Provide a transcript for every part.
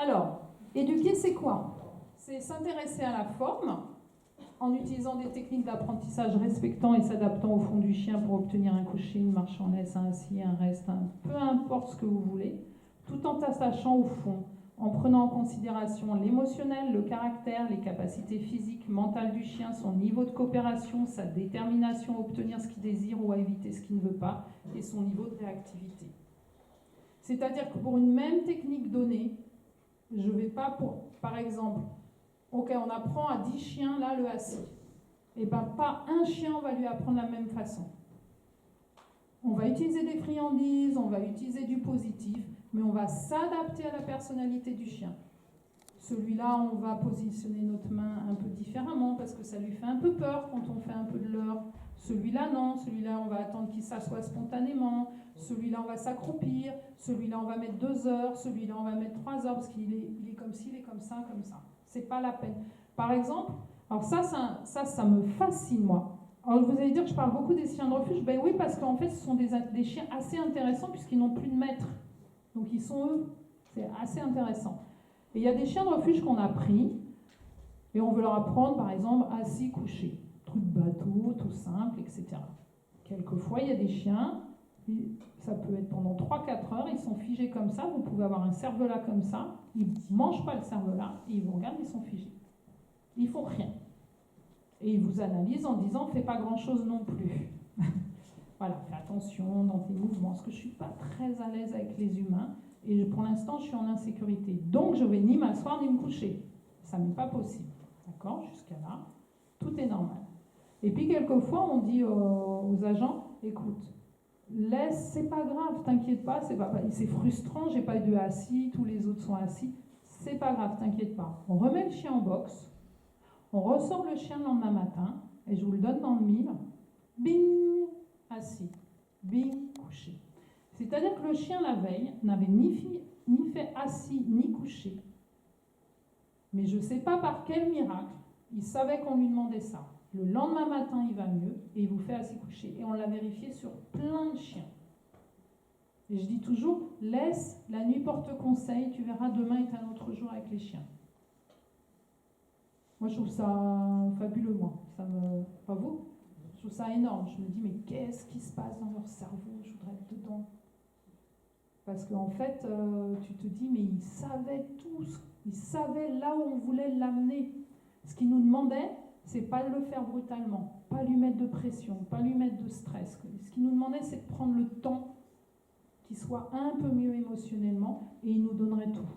Alors, éduquer, c'est quoi? C'est s'intéresser à la forme en utilisant des techniques d'apprentissage respectant et s'adaptant au fond du chien pour obtenir un coucher, une marche en laisse, un assis, un reste, peu importe ce que vous voulez, tout en s'attachant au fond, en prenant en considération l'émotionnel, le caractère, les capacités physiques, mentales du chien, son niveau de coopération, sa détermination à obtenir ce qu'il désire ou à éviter ce qu'il ne veut pas, et son niveau de réactivité. C'est-à-dire que pour une même technique donnée, je ne vais pas par exemple, ok, on apprend à 10 chiens, là, le assis. Et bien, pas un chien, on va lui apprendre de la même façon. On va utiliser des friandises, on va utiliser du positif, mais on va s'adapter à la personnalité du chien. Celui-là, on va positionner notre main un peu différemment parce que ça lui fait un peu peur quand on fait un peu de leurre. Celui-là, non. Celui-là, on va attendre qu'il s'assoie spontanément. Celui-là, on va s'accroupir. Celui-là, on va mettre 2 heures. Celui-là, on va mettre 3 heures parce qu'il est, il est comme ci, il est comme ça, comme ça. C'est pas la peine. Par exemple, alors ça me fascine, moi. Alors, vous allez dire que je parle beaucoup des chiens de refuge. Ben oui, parce qu'en fait, ce sont des chiens assez intéressants puisqu'ils n'ont plus de maître. Donc, ils sont eux. C'est assez intéressant. Et il y a des chiens de refuge qu'on a pris et on veut leur apprendre, par exemple, assis, couché. Truc bateau, tout simple, etc. Quelquefois, il y a des chiens, ça peut être pendant 3-4 heures, ils sont figés comme ça. Vous pouvez avoir un cervelas comme ça, ils ne mangent pas le cervelas et ils vous regardent, ils sont figés. Ils ne font rien. Et ils vous analysent en disant, fais pas grand-chose non plus. Voilà, fais attention dans tes mouvements, parce que je ne suis pas très à l'aise avec les humains. Et pour l'instant, je suis en insécurité. Donc, je ne vais ni m'asseoir ni me coucher. Ça n'est pas possible. D'accord? Jusqu'à là, tout est normal. Et puis, quelquefois, on dit aux agents, écoute, laisse, c'est pas grave, t'inquiète pas, c'est frustrant, j'ai pas eu de assis, tous les autres sont assis. C'est pas grave, t'inquiète pas. On remet le chien en box, on ressort le chien le lendemain matin, et je vous le donne dans le mille. Bing, assis. Bing, couché. C'est-à-dire que le chien, la veille, n'avait ni fait assis, ni couché. Mais je ne sais pas par quel miracle, il savait qu'on lui demandait ça. Le lendemain matin, il va mieux, et il vous fait assis couché. Et on l'a vérifié sur plein de chiens. Et je dis toujours, laisse, la nuit porte conseil, tu verras, demain est un autre jour avec les chiens. Moi, je trouve ça fabuleux, moi. Pas vous? Je trouve ça énorme. Je me dis, mais qu'est-ce qui se passe dans leur cerveau? Je voudrais être dedans. Parce qu'en fait, tu te dis, mais ils savaient tous, ils savaient là où on voulait l'amener. Ce qu'ils nous demandaient, c'est pas de le faire brutalement, pas lui mettre de pression, pas lui mettre de stress. Ce qu'ils nous demandaient, c'est de prendre le temps qu'il soit un peu mieux émotionnellement, et ils nous donneraient tout.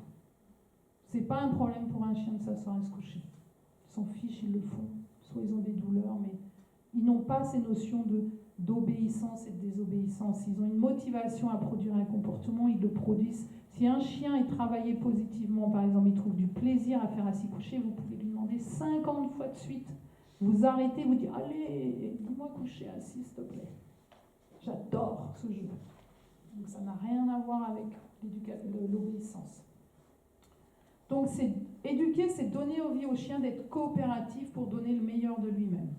C'est pas un problème pour un chien de s'asseoir et se coucher. Ils s'en fichent, ils le font. Soit ils ont des douleurs, mais ils n'ont pas ces notions d'obéissance et de désobéissance. Ils ont une motivation à produire un comportement, ils le produisent. Si un chien est travaillé positivement, par exemple, il trouve du plaisir à faire assis couché, vous pouvez lui demander 50 fois de suite. Vous arrêtez, vous dites, allez, dis-moi coucher assis, s'il te plaît. J'adore ce jeu. Donc ça n'a rien à voir avec l'obéissance. Donc éduquer, c'est donner envie au chien d'être coopératif pour donner le meilleur de lui-même.